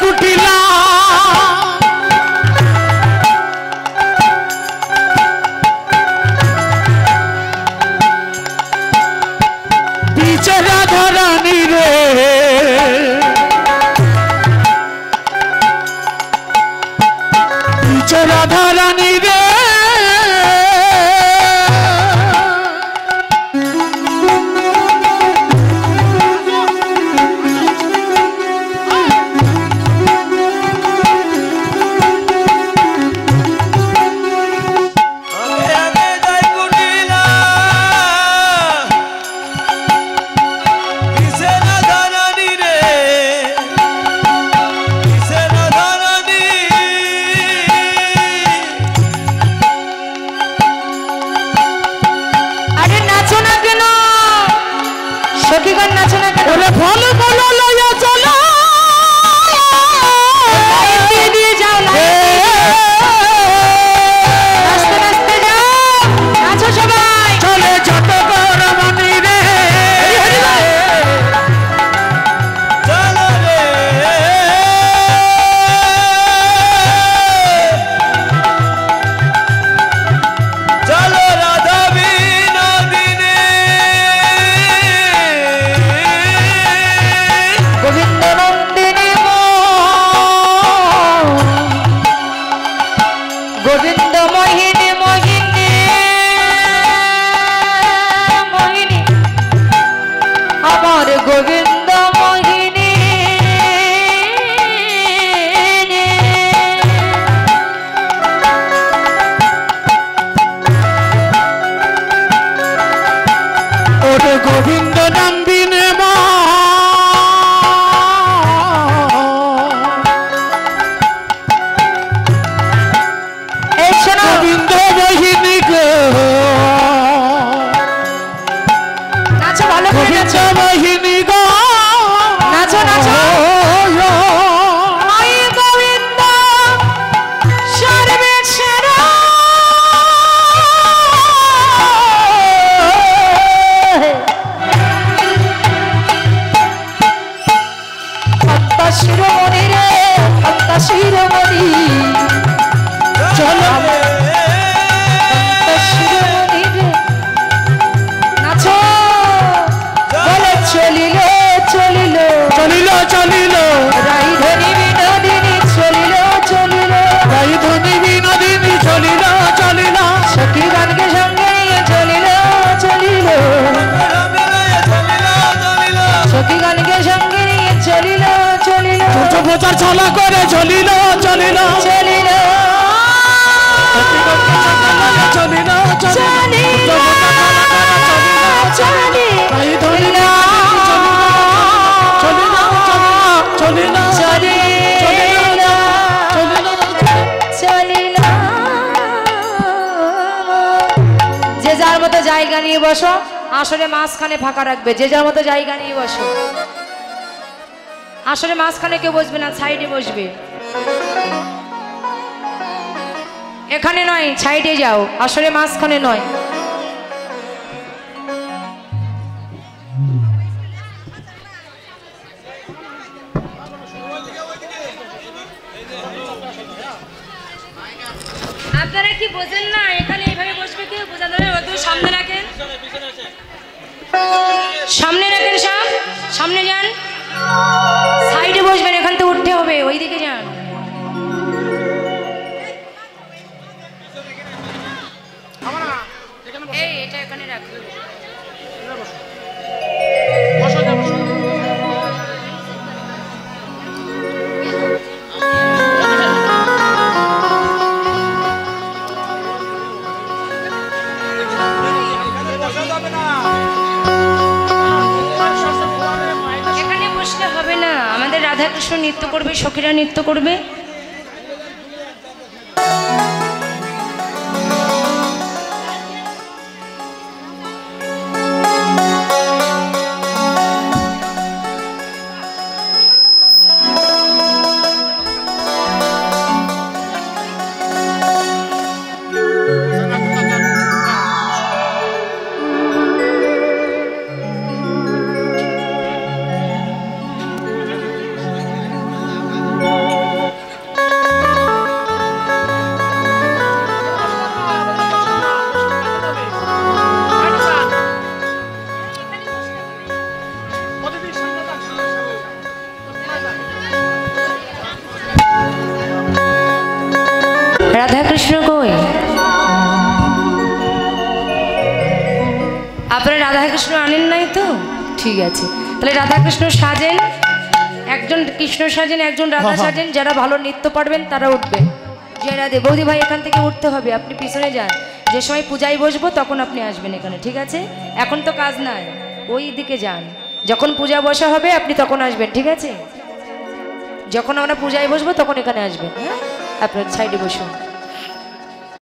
কুটিলা বিচারা ধরানি রে বিচারা ধরানি রে প্রচার ছলা করে চলিল চলিল চলিল চলিল যে যার মতো জায়গা নিয়ে বসো আসলে মাঝখানে ফাঁকা রাখবে যে যার মতো জায়গা নিয়ে বসো আসলে মাঝখানে কেউ বসবে না সাইডে বসবে এখানে নয় সাইডে যাও আসলে মাঝখানে নয় আপনারা কি বোঝেন না এখানে এইভাবে বসবে কেউ বোঝা ধরে ওদের সামনে রাখেন সব সামনে যান সাইডে বসবেন এখান থেকে উঠতে হবে ওইদিকে যান এই এটা এখানে রাখুন রাধাকৃষ্ণ নৃত্য করবে সখীরা নৃত্য করবে রাধাকৃষ্ণ কই? আপনারা রাধাকৃষ্ণ আনেন নাই তো? ঠিক আছে, তাহলে রাধাকৃষ্ণ সাজেন, একজন কৃষ্ণ সাজেন, একজন রাধা সাজেন। যারা ভালো নৃত্য পারবেন তারা উঠবে। জয় রাধে। বৌদি ভাই এখান থেকে উঠতে হবে, আপনি পিছনে যান। যে সময় পূজায় বসবো তখন আপনি আসবেন এখানে, ঠিক আছে? এখন তো কাজ নাই, ওই দিকে যান। যখন পূজা বসা হবে আপনি তখন আসবেন, ঠিক আছে? যখন আমরা পূজায় বসবো তখন এখানে আসবেন। হ্যাঁ, আপনার সাইডে বসুন।